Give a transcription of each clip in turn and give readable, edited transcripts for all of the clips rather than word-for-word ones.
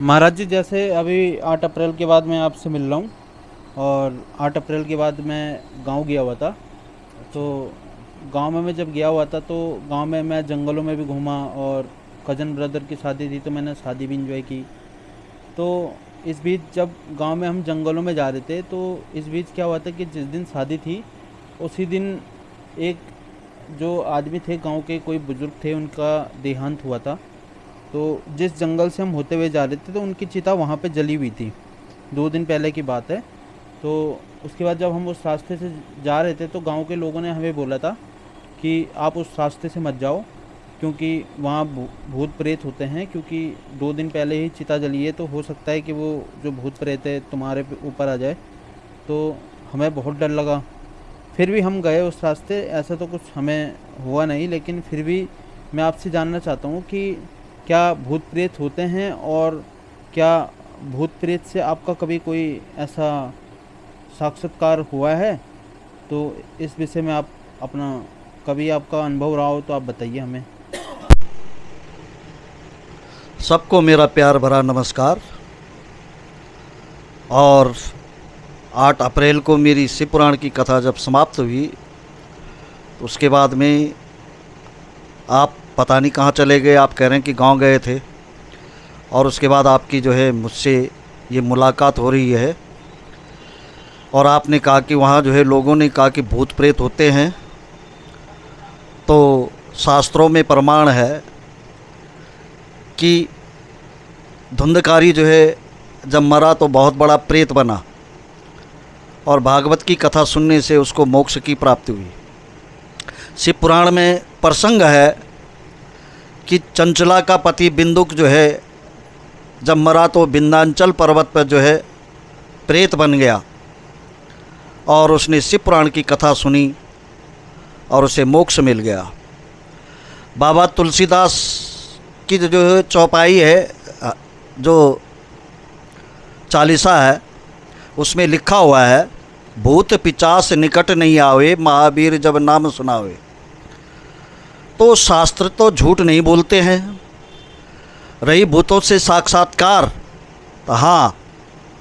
महाराज जी, जैसे अभी 8 अप्रैल के बाद मैं आपसे मिल रहा हूँ। और 8 अप्रैल के बाद मैं गांव गया हुआ था। तो गांव में मैं जब गया हुआ था तो गांव में मैं जंगलों में भी घूमा। और कज़न ब्रदर की शादी थी तो मैंने शादी भी इंजॉय की। तो इस बीच जब गांव में हम जंगलों में जा रहे थे तो इस बीच क्या हुआ था कि जिस दिन शादी थी उसी दिन एक जो आदमी थे गांव के, कोई बुजुर्ग थे, उनका देहांत हुआ था। तो जिस जंगल से हम होते हुए जा रहे थे तो उनकी चिता वहाँ पे जली हुई थी। 2 दिन पहले की बात है। तो उसके बाद जब हम उस रास्ते से जा रहे थे तो गांव के लोगों ने हमें बोला था कि आप उस रास्ते से मत जाओ, क्योंकि वहाँ भूत प्रेत होते हैं। क्योंकि 2 दिन पहले ही चिता जली है तो हो सकता है कि वो जो भूत प्रेत है तुम्हारे ऊपर आ जाए। तो हमें बहुत डर लगा। फिर भी हम गए उस रास्ते। ऐसा तो कुछ हमें हुआ नहीं, लेकिन फिर भी मैं आपसे जानना चाहता हूँ कि क्या भूत प्रेत होते हैं, और क्या भूत प्रेत से आपका कभी कोई ऐसा साक्षात्कार हुआ है? तो इस विषय में आप अपना कभी आपका अनुभव रहा हो तो आप बताइए हमें। सबको मेरा प्यार भरा नमस्कार। और 8 अप्रैल को मेरी शिव पुराण की कथा जब समाप्त हुई तो उसके बाद में आप पता नहीं कहाँ चले गए। आप कह रहे हैं कि गांव गए थे, और उसके बाद आपकी जो है मुझसे ये मुलाकात हो रही है। और आपने कहा कि वहाँ जो है लोगों ने कहा कि भूत प्रेत होते हैं। तो शास्त्रों में प्रमाण है कि धुंधकारी जो है जब मरा तो बहुत बड़ा प्रेत बना, और भागवत की कथा सुनने से उसको मोक्ष की प्राप्ति हुई। शिव पुराण में प्रसंग है कि चंचला का पति बिंदुक जो है जब मरा तो विंध्याचल पर्वत पर जो है प्रेत बन गया, और उसने शिव पुराण की कथा सुनी और उसे मोक्ष मिल गया। बाबा तुलसीदास की जो है चौपाई है, जो चालीसा है, उसमें लिखा हुआ है, भूत पिचास निकट नहीं आवे, महावीर जब नाम सुनावे। तो शास्त्र तो झूठ नहीं बोलते हैं। रही भूतों से साक्षात्कार, तो हाँ,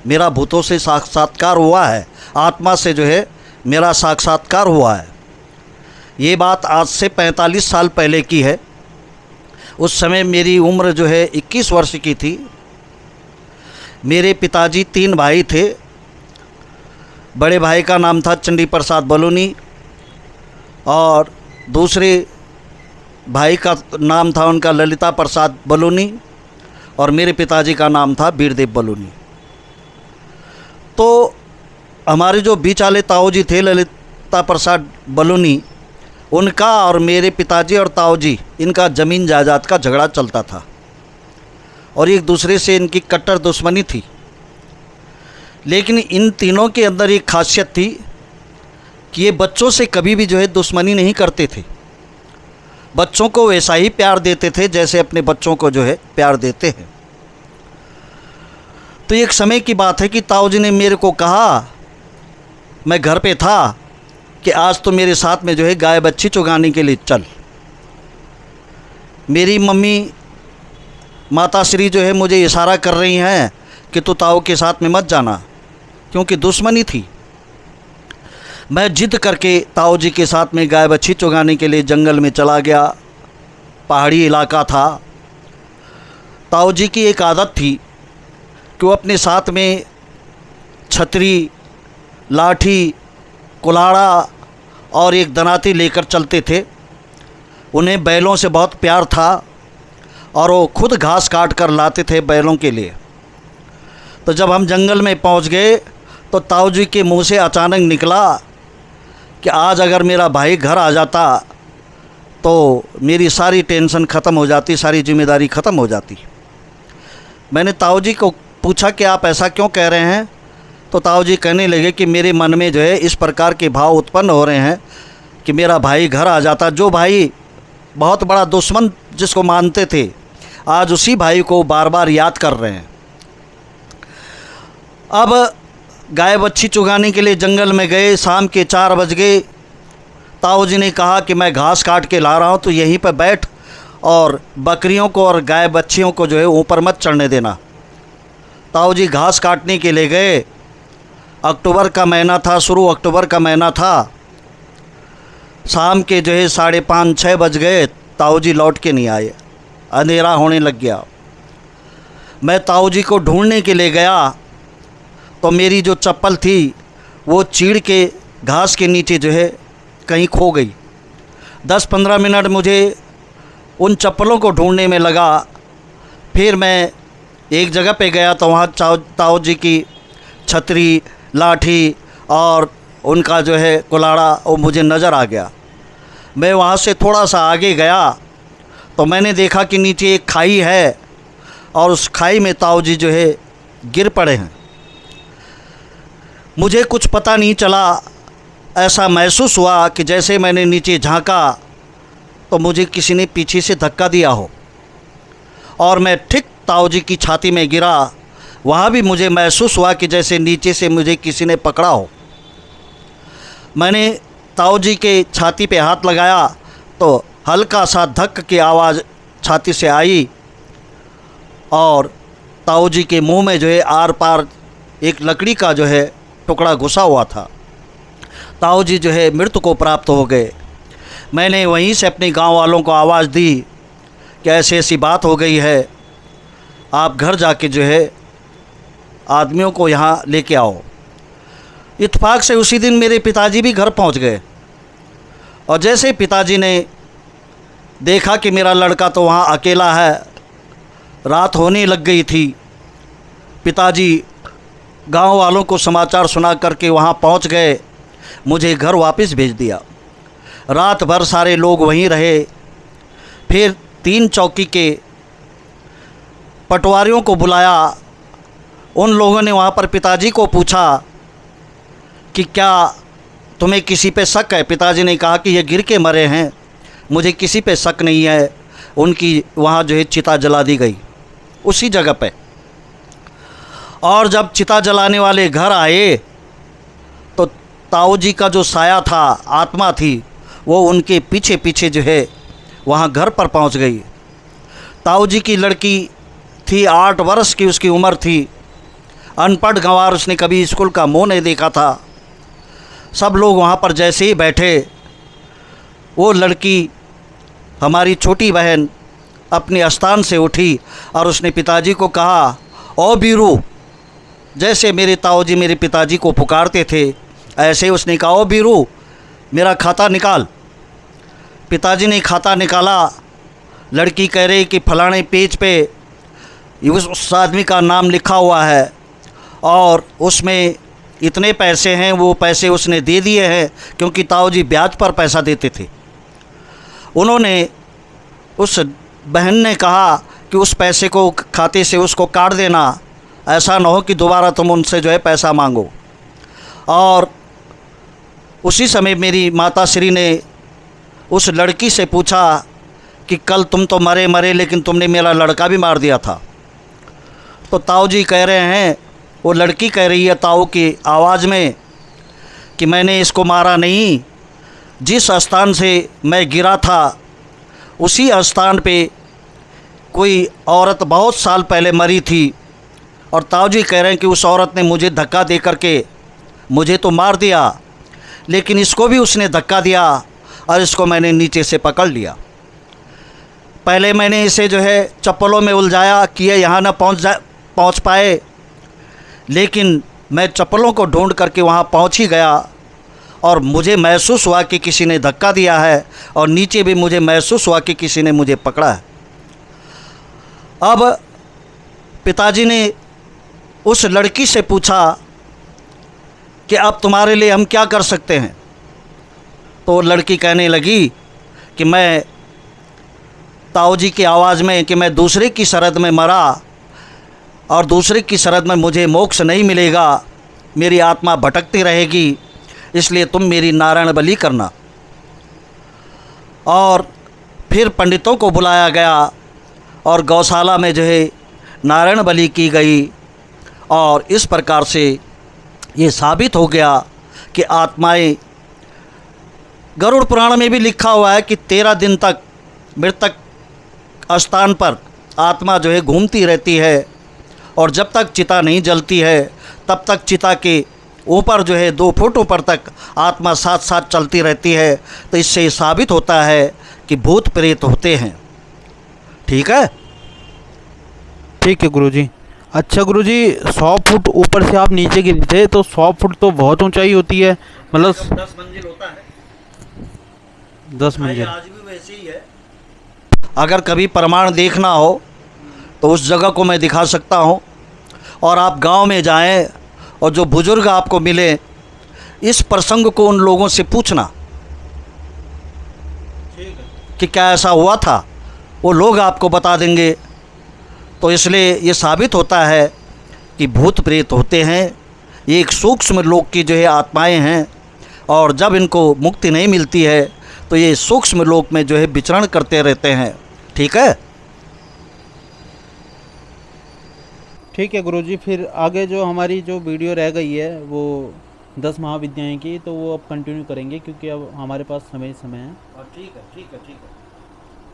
मेरा भूतों से साक्षात्कार हुआ है। आत्मा से जो है मेरा साक्षात्कार हुआ है। ये बात आज से 45 साल पहले की है। उस समय मेरी उम्र जो है 21 वर्ष की थी। मेरे पिताजी 3 भाई थे। बड़े भाई का नाम था चंडी प्रसाद बलूनी, और दूसरे भाई का नाम था उनका ललिता प्रसाद बलूनी, और मेरे पिताजी का नाम था वीरदेव बलूनी। तो हमारे जो बीच वाले ताऊ जी थे ललिता प्रसाद बलूनी, उनका और मेरे पिताजी और ताऊ जी, इनका ज़मीन जायदाद का झगड़ा चलता था, और एक दूसरे से इनकी कट्टर दुश्मनी थी। लेकिन इन तीनों के अंदर एक खासियत थी कि ये बच्चों से कभी भी जो है दुश्मनी नहीं करते थे। बच्चों को वैसा ही प्यार देते थे जैसे अपने बच्चों को जो है प्यार देते हैं। तो एक समय की बात है कि ताऊ जी ने मेरे को कहा, मैं घर पे था, कि आज तो मेरे साथ में जो है गाय बच्ची चुगाने के लिए चल। मेरी मम्मी माता श्री जो है मुझे इशारा कर रही हैं कि तू ताऊ के साथ में मत जाना, क्योंकि दुश्मनी थी। मैं जिद करके ताऊ जी के साथ में गाय बच्ची चुगाने के लिए जंगल में चला गया। पहाड़ी इलाका था। ताऊ जी की एक आदत थी कि वो अपने साथ में छतरी, लाठी, कुल्हाड़ा और एक दनाती लेकर चलते थे। उन्हें बैलों से बहुत प्यार था, और वो खुद घास काट कर लाते थे बैलों के लिए। तो जब हम जंगल में पहुंच गए तो ताऊ जी के मुंह से अचानक निकला कि आज अगर मेरा भाई घर आ जाता तो मेरी सारी टेंशन ख़त्म हो जाती, सारी जिम्मेदारी ख़त्म हो जाती। मैंने ताऊ जी को पूछा कि आप ऐसा क्यों कह रहे हैं? तो ताऊ जी कहने लगे कि मेरे मन में जो है इस प्रकार के भाव उत्पन्न हो रहे हैं कि मेरा भाई घर आ जाता। जो भाई बहुत बड़ा दुश्मन जिसको मानते थे, आज उसी भाई को बार बार याद कर रहे हैं। अब गाय बच्ची चुगाने के लिए जंगल में गए। शाम के 4 बज गए। ताऊ जी ने कहा कि मैं घास काट के ला रहा हूँ, तो यहीं पर बैठ और बकरियों को और गाय बच्चियों को जो है ऊपर मत चढ़ने देना। ताऊ जी घास काटने के लिए गए। अक्टूबर का महीना था, शुरू अक्टूबर का महीना था। शाम के जो है 5:30-6 बज गए, ताऊ जी लौट के नहीं आए, अंधेरा होने लग गया। मैं ताऊ जी को ढूंढने के लिए गया तो मेरी जो चप्पल थी वो चीड़ के घास के नीचे जो है कहीं खो गई। 10-15 मिनट मुझे उन चप्पलों को ढूंढने में लगा। फिर मैं एक जगह पे गया तो वहाँ ताऊ जी की छतरी, लाठी और उनका जो है कुलाड़ा वो मुझे नज़र आ गया। मैं वहाँ से थोड़ा सा आगे गया तो मैंने देखा कि नीचे एक खाई है और उस खाई में ताऊ जी जो है गिर पड़े हैं। मुझे कुछ पता नहीं चला, ऐसा महसूस हुआ कि जैसे मैंने नीचे झांका तो मुझे किसी ने पीछे से धक्का दिया हो और मैं ठीक ताऊ जी की छाती में गिरा। वहाँ भी मुझे महसूस हुआ कि जैसे नीचे से मुझे किसी ने पकड़ा हो। मैंने ताऊ जी के छाती पे हाथ लगाया तो हल्का सा धक्क की आवाज़ छाती से आई और ताऊ जी के मुंह में जो है आर पार एक लकड़ी का जो है टुकड़ा घुसा हुआ था। ताऊ जी जो है मृत्यु को प्राप्त हो गए। मैंने वहीं से अपने गांव वालों को आवाज़ दी कि ऐसी ऐसी बात हो गई है, आप घर जाके जो है आदमियों को यहाँ लेके आओ। इत्तेफाक से उसी दिन मेरे पिताजी भी घर पहुँच गए और जैसे पिताजी ने देखा कि मेरा लड़का तो वहाँ अकेला है, रात होने लग गई थी, पिताजी गांव वालों को समाचार सुना करके वहाँ पहुँच गए, मुझे घर वापस भेज दिया। रात भर सारे लोग वहीं रहे। फिर 3 चौकी के पटवारियों को बुलाया। उन लोगों ने वहाँ पर पिताजी को पूछा कि क्या तुम्हें किसी पे शक है? पिताजी ने कहा कि ये गिर के मरे हैं, मुझे किसी पे शक नहीं है। उनकी वहाँ जो है चिता जला दी गई उसी जगह पे। और जब चिता जलाने वाले घर आए तो ताऊ जी का जो साया था, आत्मा थी, वो उनके पीछे पीछे जो है वहाँ घर पर पहुँच गई। ताऊ जी की लड़की थी, 8 वर्ष की उसकी उम्र थी, अनपढ़ गंवार, उसने कभी स्कूल का मुँह नहीं देखा था। सब लोग वहाँ पर जैसे ही बैठे, वो लड़की हमारी छोटी बहन अपने स्थान से उठी और उसने पिताजी को कहा, ओ बीरू, जैसे मेरे ताऊ जी मेरे पिताजी को पुकारते थे ऐसे ही उसने कहा, ओ बीरू मेरा खाता निकाल। पिताजी ने खाता निकाला। लड़की कह रही कि फलाने पेज पे उस आदमी का नाम लिखा हुआ है और उसमें इतने पैसे हैं। वो पैसे उसने दे दिए हैं क्योंकि ताऊ जी ब्याज पर पैसा देते थे। उन्होंने, उस बहन ने कहा कि उस पैसे को खाते से उसको काट देना, ऐसा ना हो कि दोबारा तुम उनसे जो है पैसा मांगो। और उसी समय मेरी माता श्री ने उस लड़की से पूछा कि कल तुम तो मरे मरे लेकिन तुमने मेरा लड़का भी मार दिया था। तो ताऊ जी कह रहे हैं, वो लड़की कह रही है ताऊ की आवाज़ में कि मैंने इसको मारा नहीं, जिस स्थान से मैं गिरा था उसी स्थान पे कोई औरत बहुत साल पहले मरी थी और ताऊ जी कह रहे हैं कि उस औरत ने मुझे धक्का दे करके मुझे तो मार दिया, लेकिन इसको भी उसने धक्का दिया और इसको मैंने नीचे से पकड़ लिया। पहले मैंने इसे जो है चप्पलों में उलझाया कि ये यहाँ ना पहुँच पाए, लेकिन मैं चप्पलों को ढूंढ करके वहाँ पहुँच ही गया और मुझे महसूस हुआ कि किसी ने धक्का दिया है और नीचे भी मुझे महसूस हुआ कि किसी ने मुझे पकड़ा है। अब पिताजी ने उस लड़की से पूछा कि अब तुम्हारे लिए हम क्या कर सकते हैं? तो लड़की कहने लगी कि मैं ताऊ जी की आवाज़ में कि मैं दूसरे की शरद में मरा और दूसरे की शरद में मुझे मोक्ष नहीं मिलेगा, मेरी आत्मा भटकती रहेगी, इसलिए तुम मेरी नारायण बलि करना। और फिर पंडितों को बुलाया गया और गौशाला में जो है नारायण बलि की गई और इस प्रकार से ये साबित हो गया कि आत्माएं, गरुड़ पुराण में भी लिखा हुआ है कि 13 दिन तक मृतक स्थान पर आत्मा जो है घूमती रहती है और जब तक चिता नहीं जलती है तब तक चिता के ऊपर जो है 2 फुट ऊपर तक आत्मा साथ साथ चलती रहती है। तो इससे ये साबित होता है कि भूत प्रेत होते हैं। ठीक है। ठीक है गुरुजी। अच्छा गुरुजी, 100 फुट ऊपर से आप नीचे गिरे थे, तो 100 फुट तो बहुत ऊंचाई होती है, मतलब 10 मंजिल होता है। 10 मंजिल। आज भी वैसे ही है। अगर कभी प्रमाण देखना हो तो उस जगह को मैं दिखा सकता हूँ। और आप गांव में जाएं और जो बुजुर्ग आपको मिले, इस प्रसंग को उन लोगों से पूछना कि क्या ऐसा हुआ था, वो लोग आपको बता देंगे। तो इसलिए ये साबित होता है कि भूत प्रेत होते हैं। ये एक सूक्ष्म लोक की जो है आत्माएं हैं, और जब इनको मुक्ति नहीं मिलती है तो ये सूक्ष्म लोक में जो है विचरण करते रहते हैं। ठीक है। ठीक है गुरुजी, फिर आगे जो हमारी जो वीडियो रह गई है वो 10 महाविद्याएं की, तो वो अब कंटिन्यू करेंगे क्योंकि अब हमारे पास समय है। ठीक है।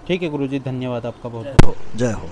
ठीक है गुरुजी, धन्यवाद आपका बहुत बहुत। जय हो।